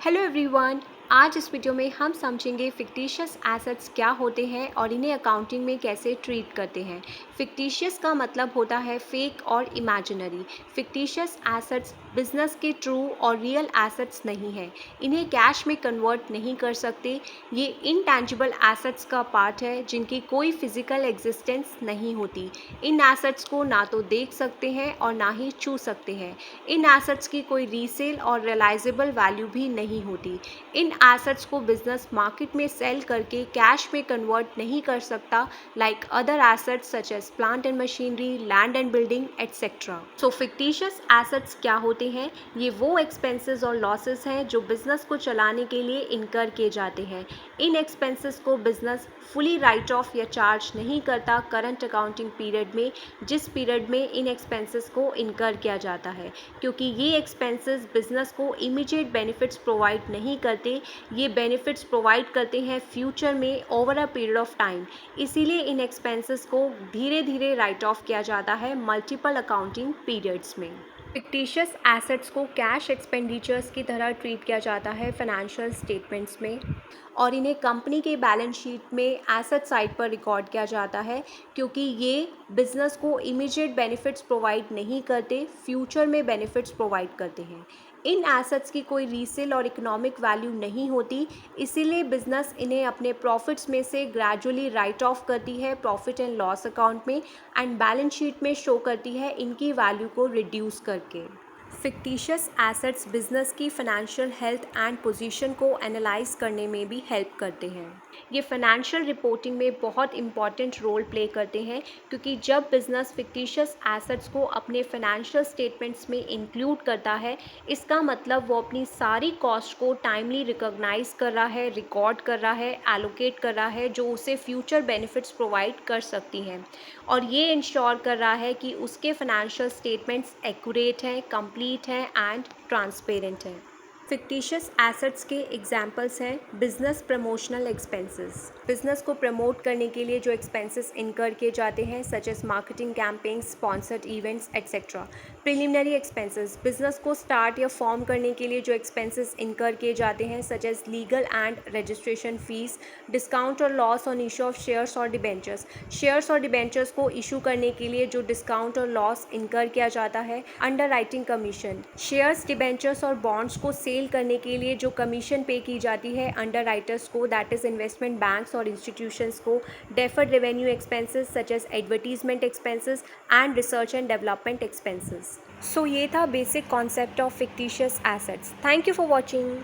Hello everyone. आज इस video में हम समझेंगे फिक्टिशियस एसेट्स क्या होते हैं और इन्हें अकाउंटिंग में कैसे ट्रीट करते हैं। फिक्टिशियस का मतलब होता है फेक और इमेजिनरी। फिक्टिशियस एसेट्स बिजनेस के ट्रू और रियल एसेट्स नहीं है। इन्हें कैश में कन्वर्ट नहीं कर सकते। ये इनटैंजिबल एसेट्स का पार्ट है जिनकी कोई फिजिकल एग्जिस्टेंस नहीं होती। इन एसेट्स को ना तो देख सकते हैं और ना ही छू सकते हैं। इन एसेट्स की कोई रीसेल और रियलाइजेबल वैल्यू भी नहीं होती। इन एसेट्स को बिजनेस मार्केट में सेल करके कैश में कन्वर्ट नहीं कर सकता, like other assets such as plant and machinery, land and building etcetera. So fictitious assets क्या होते हैं? ये वो एक्सपेंसेस और लॉसेस हैं जो बिजनेस को चलाने के लिए इनकर किए जाते हैं। इन एक्सपेंसेस को बिजनेस फुली राइट ऑफ या चार्ज नहीं करता करंट अकाउंटिंग पीरियड में, जिस पीरियड में इन एक्सपेंसेस को इनकर किया जाता है, क्योंकि ये एक्सपेंसेस बिजनेस को इमीडिएट बेनिफिट्स प्रोवाइड नहीं करते। ये बेनिफिट्स प्रोवाइड करते हैं फ्यूचर में over a period of time. इसीलिए इन एक्सपेंसेस को धीरे धीरे राइट ऑफ किया जाता है मल्टीपल अकाउंटिंग पीरियड्स में। फिक्टिशियस एसेट्स को कैश एक्सपेंडिचर्स की तरह ट्रीट किया जाता है फाइनेंशियल स्टेटमेंट्स में, और इन्हें कंपनी के बैलेंस शीट में एसेट साइड पर रिकॉर्ड किया जाता है, क्योंकि ये बिजनेस को इमीडिएट बेनिफिट्स प्रोवाइड नहीं करते, फ्यूचर में बेनिफिट्स प्रोवाइड करते हैं। इन एसेट्स की कोई रीसेल और इकोनॉमिक वैल्यू नहीं होती, इसीलिए बिजनेस इन्हें अपने प्रॉफिट्स में से ग्रेजुअली राइट ऑफ करती है प्रॉफिट एंड लॉस अकाउंट में, एंड बैलेंस शीट में शो करती है इनकी वैल्यू को रिड्यूस करके। फिक्टिशियस एसेट्स बिजनेस की फाइनेंशियल हेल्थ एंड पोजीशन को एनालाइज करने में भी हेल्प करते हैं। ये फाइनेंशियल रिपोर्टिंग में बहुत इंपॉर्टेंट रोल प्ले करते हैं, क्योंकि जब बिजनेस फिक्टिशियस एसेट्स को अपने फाइनेंशियल स्टेटमेंट्स में इंक्लूड करता है, इसका मतलब वो अपनी सारी कॉस्ट को टाइमली रिकॉग्नाइज कर रहा है, रिकॉर्ड कर रहा है, एलोकेट कर रहा है, जो उसे फ्यूचर बेनिफिट्स प्रोवाइड कर सकती हैं, और ये इंश्योर कर रहा है कि उसके फाइनेंशियल स्टेटमेंट्स एक्यूरेट हैं, कंप्लीट हैं एंड ट्रांसपेरेंट हैं। फिक्टिशियस एसेट्स के एग्जाम्पल्स हैं बिजनेस प्रमोशनल एक्सपेंसेस। बिजनेस को प्रमोट करने के लिए जो एक्सपेंसेस इनकर किए जाते हैं, such as marketing campaigns, sponsored events etcetera. Preliminary expenses, business को स्टार्ट या फॉर्म करने के लिए जो एक्सपेंसेस इनकर किए जाते हैं, such as legal and registration fees. Discount और loss on issue of shares और डिबेंचर्स, शेयर्स और डिबेंचर्स को इशू करने के लिए जो डिस्काउंट और लॉस इनकर किया जाता है। Underwriting commission, shares, debentures और बॉन्ड्स को सेल करने के लिए जो कमीशन पे की जाती है अंडर राइटर्स को, दैट इज इन्वेस्टमेंट बैंक्स और इंस्टीट्यूशंस को। Deferred revenue expenses such as advertisement expenses and research and development expenses. So ये था basic concept of fictitious assets. Thank you for watching.